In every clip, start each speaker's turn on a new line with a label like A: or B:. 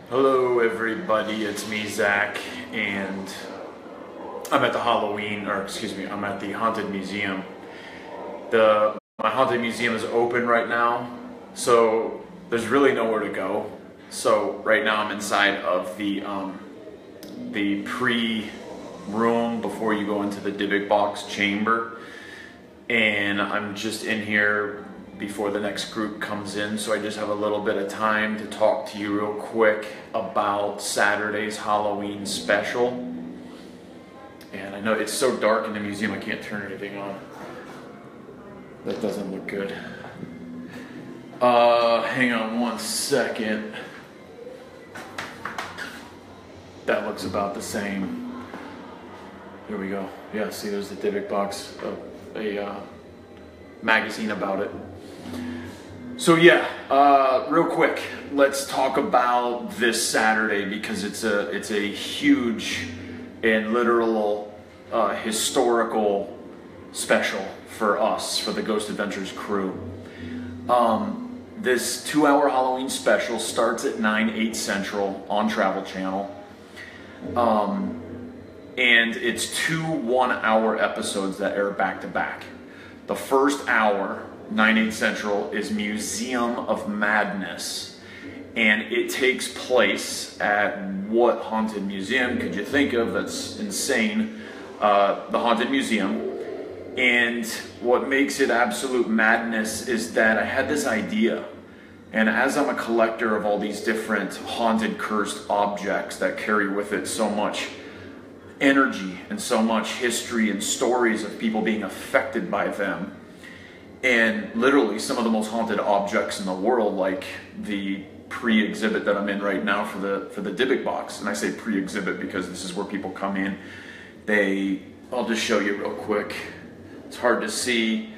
A: Hello everybody, it's me Zach, and I'm at the I'm at the Haunted Museum. My Haunted Museum is open right now, so there's really nowhere to go. So right now I'm inside of the pre-room before you go into the Dybbuk box chamber, and I'm just in here before the next group comes in, so I just have a little bit of time to talk to you real quick about Saturday's Halloween special. And I know it's so dark in the museum I can't turn anything on. That doesn't look good. Hang on one second. That looks about the same. There we go. Yeah, see, there's the Dybbuk box, a magazine about it. So yeah, real quick, let's talk about this Saturday, because it's a huge and literal historical special for us, for the Ghost Adventures crew. This 2-hour Halloween special starts at 9/8 Central on Travel Channel. And it's 2 one-hour episodes that air back to back. The first hour, 9/8 Central, is Museum of Madness, and it takes place at what haunted museum could you think of? That's insane. The Haunted Museum. And what makes it absolute madness is that I had this idea, and as I'm a collector of all these different haunted, cursed objects that carry with it so much energy and so much history and stories of people being affected by them, and literally some of the most haunted objects in the world, like the pre-exhibit that I'm in right now for the Dybbuk box. And I say pre-exhibit because this is where people come in. I'll just show you real quick. It's hard to see.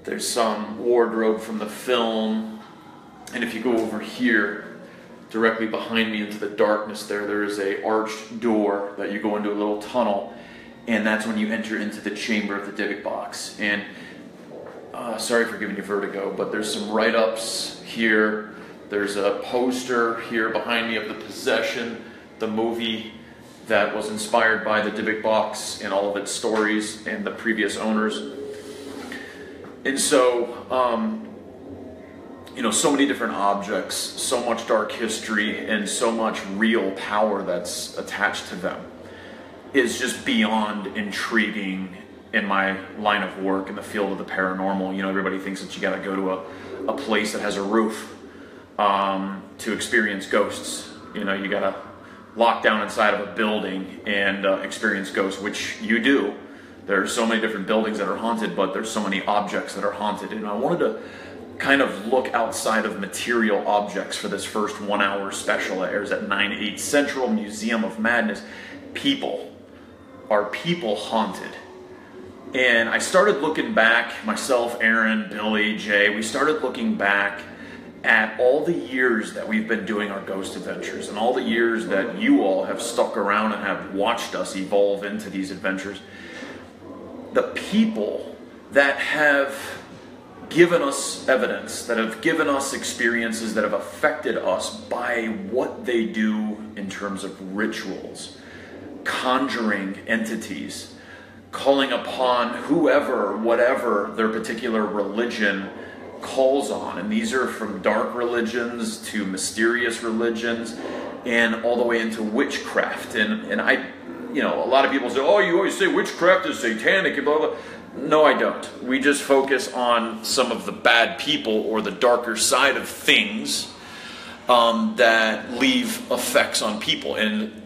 A: There's some wardrobe from the film, and if you go over here directly behind me into the darkness there is a arched door that you go into a little tunnel, and that's when you enter into the chamber of the Dybbuk box. And sorry for giving you vertigo, but there's some write-ups here. There's a poster here behind me of The Possession, the movie that was inspired by the Dybbuk box and all of its stories and the previous owners. And so, so many different objects, so much dark history, and so much real power that's attached to them is just beyond intriguing in my line of work in the field of the paranormal. You know, everybody thinks that you gotta go to a place that has a roof to experience ghosts. You know, you gotta lock down inside of a building and experience ghosts, which you do. There are so many different buildings that are haunted, but there's so many objects that are haunted. And I wanted to kind of look outside of material objects for this first 1-hour special that airs at 9/8 Central, Museum of Madness. People. Are people haunted? And I started looking back, myself, Aaron, Billy, Jay, we started looking back at all the years that we've been doing our Ghost Adventures, and all the years that you all have stuck around and have watched us evolve into these adventures. The people that have given us evidence, that have given us experiences that have affected us by what they do in terms of rituals, conjuring entities, calling upon whoever, whatever their particular religion calls on. And these are from dark religions to mysterious religions and all the way into witchcraft. And I, a lot of people say, oh, you always say witchcraft is satanic and blah, blah. No, I don't. We just focus on some of the bad people or the darker side of things that leave effects on people. And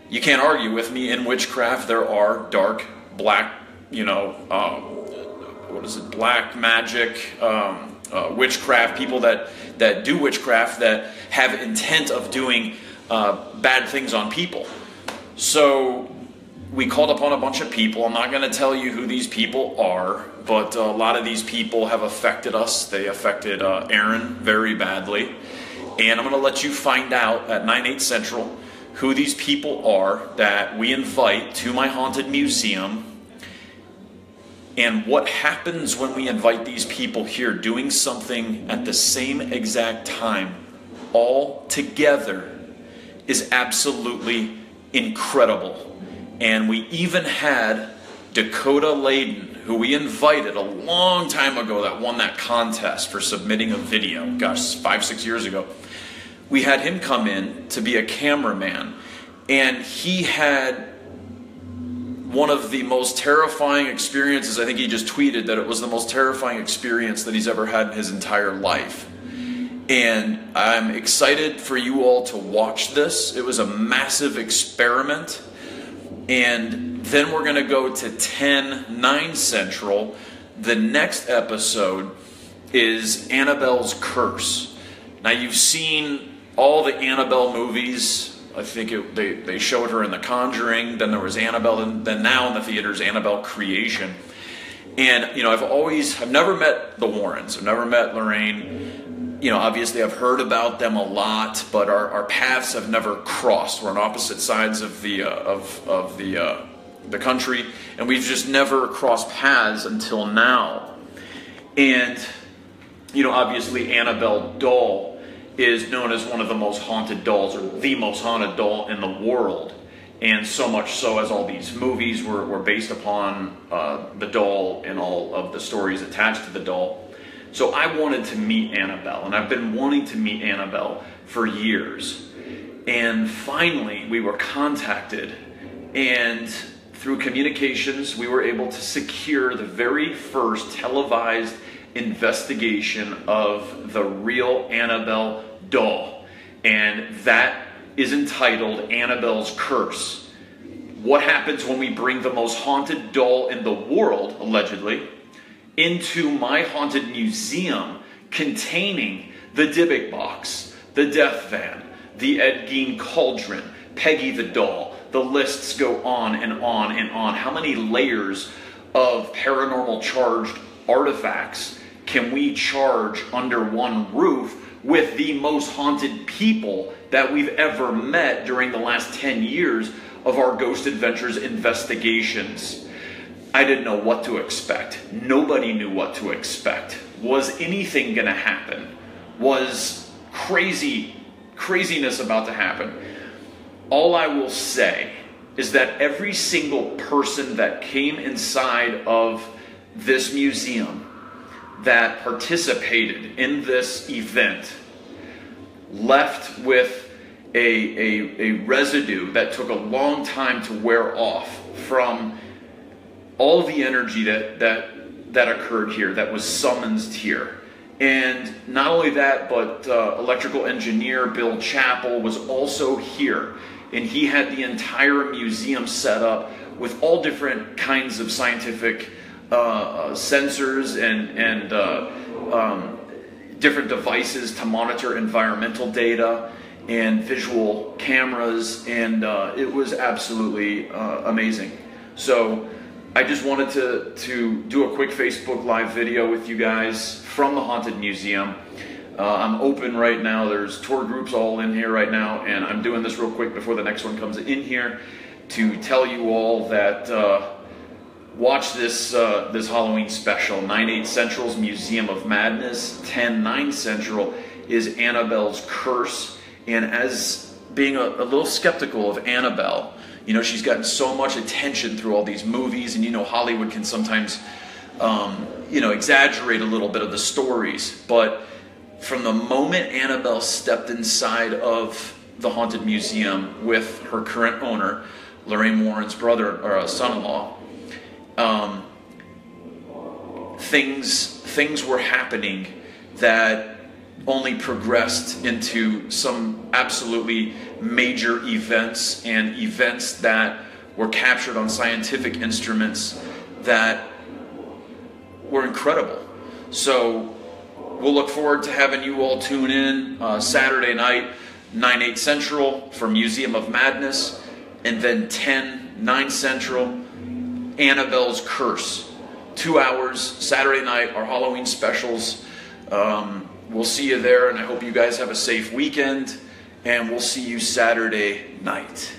A: you can't argue with me. In witchcraft, there are dark, black, black magic, witchcraft, people that do witchcraft that have intent of doing bad things on people. So we called upon a bunch of people. I'm not going to tell you who these people are, but a lot of these people have affected us. They affected Aaron very badly. And I'm going to let you find out at 9/8 Central who these people are that we invite to my haunted museum, and what happens when we invite these people here doing something at the same exact time, all together is absolutely incredible. And we even had Dakota Layden, who we invited a long time ago, that won that contest for submitting a video, gosh, 5-6 years ago. We had him come in to be a cameraman, and he had one of the most terrifying experiences. I think he just tweeted that it was the most terrifying experience that he's ever had in his entire life. And I'm excited for you all to watch this. It was a massive experiment. And then we're going to go to 10/9 Central. The next episode is Annabelle's Curse. Now, you've seen all the Annabelle movies. I think they showed her in The Conjuring. Then there was Annabelle, and then now in the theaters, Annabelle Creation. And, you know, I've never met the Warrens. I've never met Lorraine. You know, obviously I've heard about them a lot, but our paths have never crossed. We're on opposite sides of the country, and we've just never crossed paths until now. And, you know, obviously Annabelle doll is known as one of the most haunted dolls, or the most haunted doll in the world. And so much so as all these movies were based upon the doll and all of the stories attached to the doll. So I wanted to meet Annabelle, and I've been wanting to meet Annabelle for years. And finally, we were contacted, and through communications, we were able to secure the very first televised investigation of the real Annabelle doll. And that is entitled Annabelle's Curse. What happens when we bring the most haunted doll in the world, allegedly, into my haunted museum containing the Dybbuk box, the death van, the Ed Gein cauldron, Peggy the doll. The lists go on and on and on. How many layers of paranormal charged artifacts can we charge under one roof with the most haunted people that we've ever met during the last 10 years of our Ghost Adventures investigations? I didn't know what to expect. Nobody knew what to expect. Was anything going to happen? Was craziness about to happen? All I will say is that every single person that came inside of this museum that participated in this event left with a residue that took a long time to wear off from all the energy that occurred here, that was summoned here. And not only that, but electrical engineer Bill Chappell was also here. And he had the entire museum set up with all different kinds of scientific sensors and different devices to monitor environmental data and visual cameras. And it was absolutely amazing. So I just wanted to do a quick Facebook Live video with you guys from the Haunted Museum. I'm open right now. There's tour groups all in here right now, and I'm doing this real quick before the next one comes in here to tell you all that watch this Halloween special. 9/8 Central's Museum of Madness. 10/9 Central is Annabelle's Curse. And as being a little skeptical of Annabelle, you know, she's gotten so much attention through all these movies, and you know, Hollywood can sometimes, you know, exaggerate a little bit of the stories. But from the moment Annabelle stepped inside of the Haunted Museum with her current owner, Lorraine Warren's brother or son-in-law, things were happening that only progressed into some absolutely major events, and events that were captured on scientific instruments that were incredible. So we'll look forward to having you all tune in Saturday night, 9/8 Central for Museum of Madness, and then 10/9 Central, Annabelle's Curse. 2 hours, Saturday night, our Halloween specials. We'll see you there, and I hope you guys have a safe weekend, and we'll see you Saturday night.